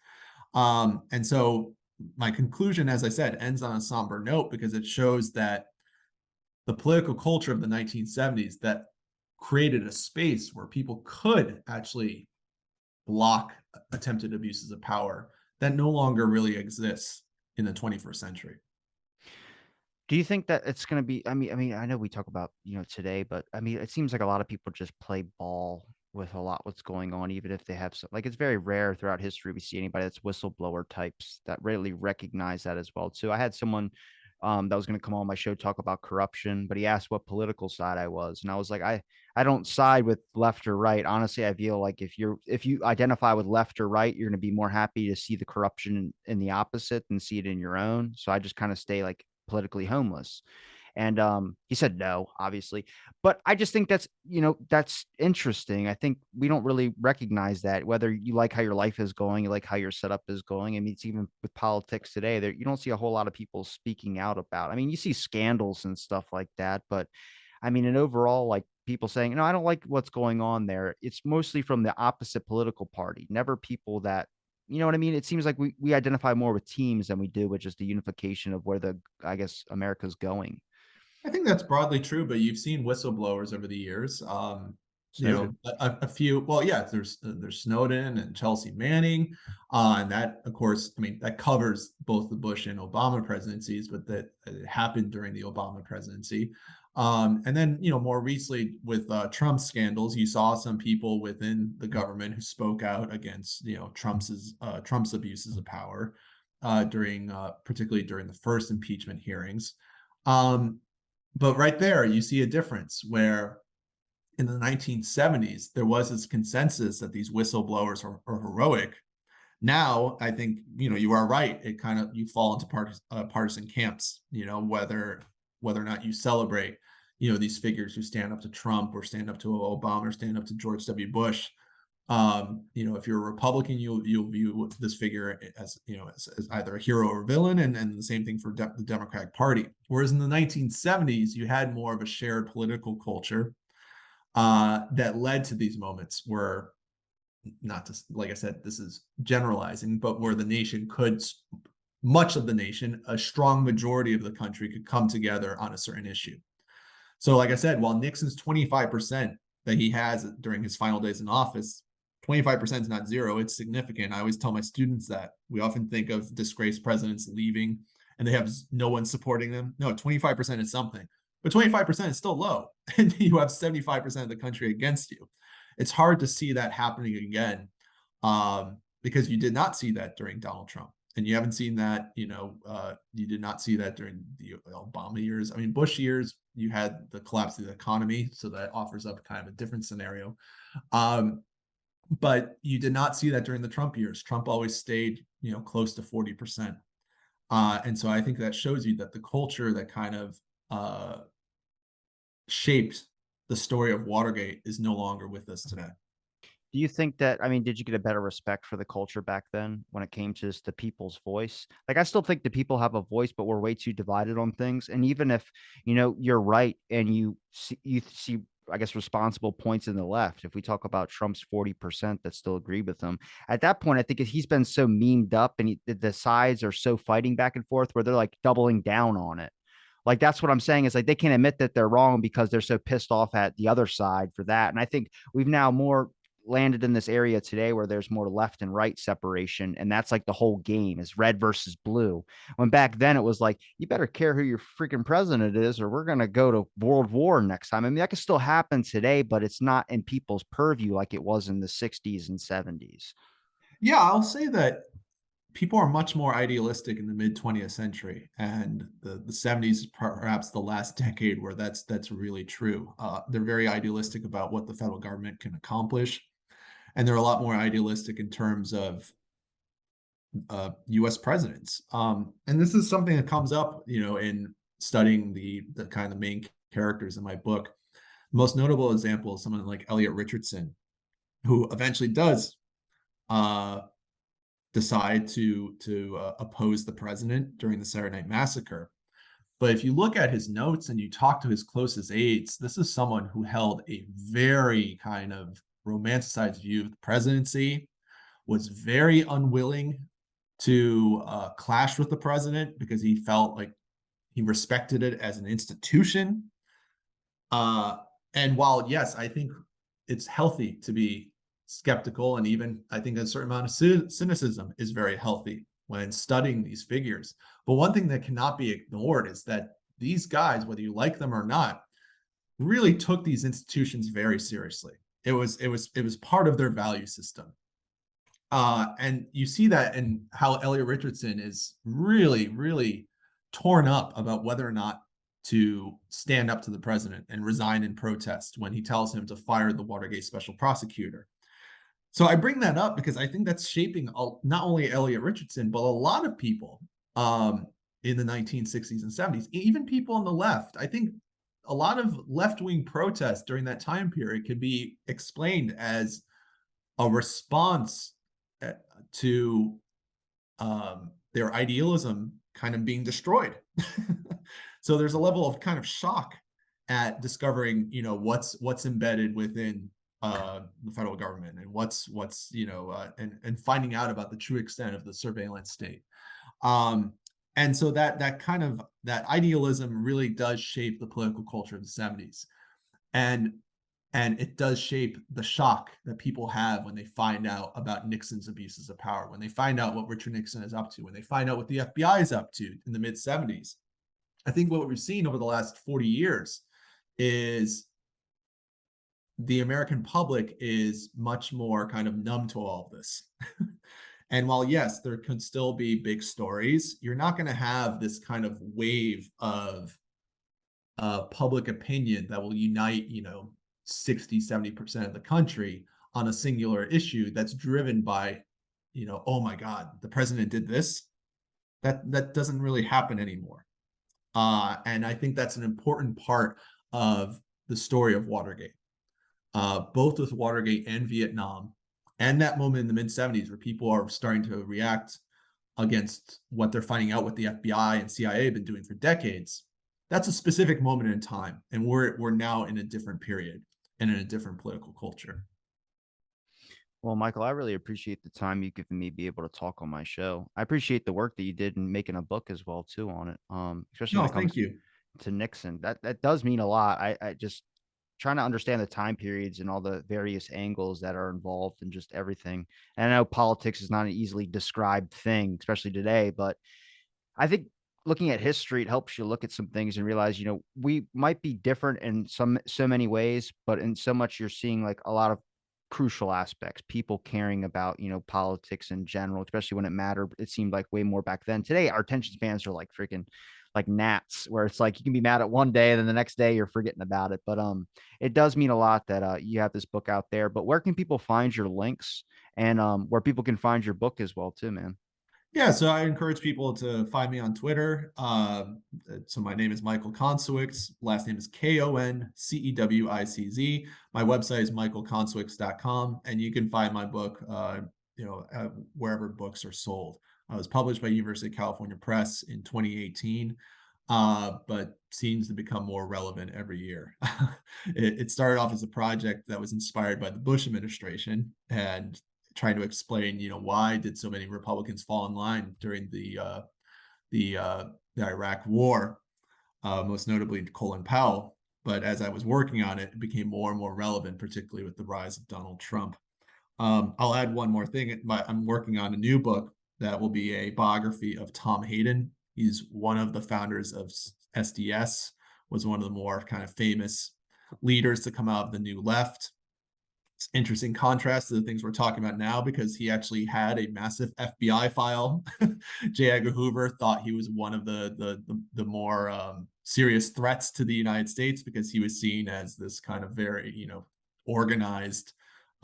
And so my conclusion, as I said, ends on a somber note because it shows that the political culture of the 1970s that created a space where people could actually block attempted abuses of power that no longer really exists in the 21st century. Do you think that it's gonna be I know we talk about, today, but I mean, it seems like a lot of people just play ball with a lot what's going on, even if they have like, it's very rare throughout history we see anybody that's whistleblower types that really recognize that as well too. I had someone that was going to come on my show, talk about corruption, but he asked what political side I was. And I was like, I don't side with left or right. Honestly, I feel like if you identify with left or right, you're going to be more happy to see the corruption in the opposite than see it in your own. So I just kind of stay like politically homeless. And he said no, obviously. But I just think that's, that's interesting. I think we don't really recognize that, whether you like how your life is going, you like how your setup is going. I mean, it's even with politics today, there you don't see a whole lot of people speaking out about. I mean, you see scandals and stuff like that, but I mean, and overall, like people saying, no, I don't like what's going on there. It's mostly from the opposite political party, never people that, you know what I mean? It seems like we identify more with teams than we do with just the unification of where I guess, America's going. I think that's broadly true, but you've seen whistleblowers over the years. Snowden. A few. Well, yeah, there's Snowden and Chelsea Manning, and that, of course, I mean, that covers both the Bush and Obama presidencies, but that happened during the Obama presidency. And then, more recently with Trump's scandals, you saw some people within the government who spoke out against, Trump's abuses of power during, particularly during the first impeachment hearings. Um, but right there, you see a difference where in the 1970s, there was this consensus that these whistleblowers are heroic. Now, I think, you are right. It kind of, you fall into partisan camps, whether or not you celebrate, these figures who stand up to Trump or stand up to Obama or stand up to George W. Bush. If you're a Republican, you'll view this figure as, as either a hero or villain, and the same thing for the Democratic Party. Whereas in the 1970s, you had more of a shared political culture that led to these moments where, not to, like I said, this is generalizing, but where the nation could, much of the nation, a strong majority of the country could come together on a certain issue. So, like I said, while Nixon's 25% that he has during his final days in office, 25% is not zero, it's significant. I always tell my students that. We often think of disgraced presidents leaving and they have no one supporting them. No, 25% is something, but 25% is still low. And you have 75% of the country against you. It's hard to see that happening again, because you did not see that during Donald Trump. And you haven't seen that, you did not see that during the Obama years. I mean, Bush years, you had the collapse of the economy, so that offers up kind of a different scenario. But you did not see that during the Trump years. Trump always stayed, close to 40%. And so I think that shows you that the culture that kind of shaped the story of Watergate is no longer with us today. Do you think that, I mean, did you get a better respect for the culture back then when it came to just the people's voice? Like, I still think the people have a voice, but we're way too divided on things. And even if, you're right and you see, I guess, responsible points in the left, if we talk about Trump's 40% that still agree with him, at that point, I think he's been so memed up and the sides are so fighting back and forth where they're like doubling down on it. Like, that's what I'm saying is like they can't admit that they're wrong because they're so pissed off at the other side for that. And I think we've now more landed in this area today where there's more left and right separation, and that's like the whole game is red versus blue, when back then it was like, you better care who your freaking president is or we're going to go to world war next time. I mean, that could still happen today, but it's not in people's purview like it was in the 60s and 70s. Yeah, I'll say that people are much more idealistic in the mid 20th century, and the 70s is perhaps the last decade where that's really true. They're very idealistic about what the federal government can accomplish, and they're a lot more idealistic in terms of U.S. presidents. And this is something that comes up, in studying the kind of main characters in my book. The most notable example is someone like Elliot Richardson, who eventually does decide to oppose the president during the Saturday Night Massacre. But if you look at his notes and you talk to his closest aides, this is someone who held a very kind of romanticized view of the presidency, was very unwilling to clash with the president because he felt like he respected it as an institution. And while, yes, I think it's healthy to be skeptical, and even I think a certain amount of cynicism is very healthy when studying these figures. But one thing that cannot be ignored is that these guys, whether you like them or not, really took these institutions very seriously. It was part of their value system. And you see that in how Elliot Richardson is really, really torn up about whether or not to stand up to the president and resign in protest when he tells him to fire the Watergate special prosecutor. So I bring that up because I think that's shaping not only Elliot Richardson, but a lot of people um, in the 1960s and 70s, even people on the left. I think a lot of left-wing protests during that time period could be explained as a response uh, to their idealism kind of being destroyed. So there's a level of kind of shock at discovering, what's embedded within the federal government, and and finding out about the true extent of the surveillance state. Um, and so that idealism really does shape the political culture of the 70s. And it does shape the shock that people have when they find out about Nixon's abuses of power, when they find out what Richard Nixon is up to, when they find out what the FBI is up to in the mid 70s. I think what we've seen over the last 40 years is the American public is much more kind of numb to all of this. And while, yes, there could still be big stories, you're not going to have this kind of wave of public opinion that will unite, 60, 70% of the country on a singular issue that's driven by, oh my God, the president did this. That doesn't really happen anymore. And I think that's an important part of the story of Watergate, both with Watergate and Vietnam, and that moment in the mid 70s where people are starting to react against what they're finding out what the FBI and CIA have been doing for decades. That's a specific moment in time, and we're now in a different period and in a different political culture. Well, Michael, I really appreciate the time you've given me to be able to talk on my show. I appreciate the work that you did in making a book as well too on it. Especially when No, it comes thank you. to Nixon. That does mean a lot. I just trying to understand the time periods and all the various angles that are involved and just everything. And I know politics is not an easily described thing, especially today, but I think looking at history, it helps you look at some things and realize, we might be different in so many ways, but in so much you're seeing like a lot of crucial aspects, people caring about, politics in general, especially when it mattered. It seemed like way more back then. Today, our attention spans are like freaking like gnats, where it's like you can be mad at one day and then the next day you're forgetting about it. But it does mean a lot that you have this book out there. But where can people find your links and where people can find your book as well too, man? Yeah, so I encourage people to find me on Twitter. So my name is Michael Koncewicz. Last name is Koncewicz. My website is michaelkoncewicz.com, and you can find my book, wherever books are sold. I was published by University of California Press in 2018, but seems to become more relevant every year. It started off as a project that was inspired by the Bush administration and trying to explain, why did so many Republicans fall in line during the Iraq War, most notably Colin Powell. But as I was working on it, it became more and more relevant, particularly with the rise of Donald Trump. I'll add one more thing. I'm working on a new book that will be a biography of Tom Hayden. He's one of the founders of SDS, was one of the more kind of famous leaders to come out of the New Left. It's interesting contrast to the things we're talking about now, because he actually had a massive FBI file. J. Edgar Hoover thought he was one of the more serious threats to the United States, because he was seen as this kind of very organized,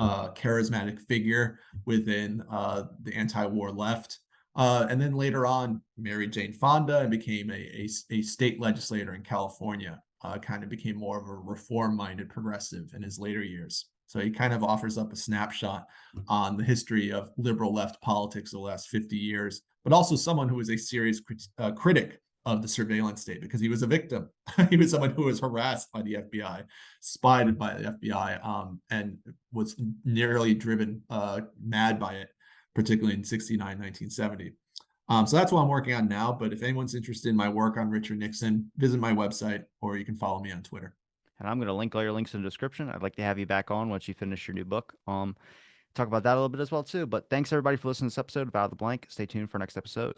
charismatic figure within the anti-war left. And then later on, married Jane Fonda and became a state legislator in California. Kind of became more of a reform-minded progressive in his later years. So he kind of offers up a snapshot on the history of liberal left politics of the last 50 years, but also someone who was a serious critic of the surveillance state, because he was a victim. He was someone who was harassed by the FBI, spied by the FBI, and was nearly driven mad by it, particularly in 69, 1970. So that's what I'm working on now. But if anyone's interested in my work on Richard Nixon, visit my website, or you can follow me on Twitter. And I'm going to link all your links in the description. I'd like to have you back on once you finish your new book. Talk about that a little bit as well too. But thanks everybody for listening to this episode of Out of the Blank. Stay tuned for next episode.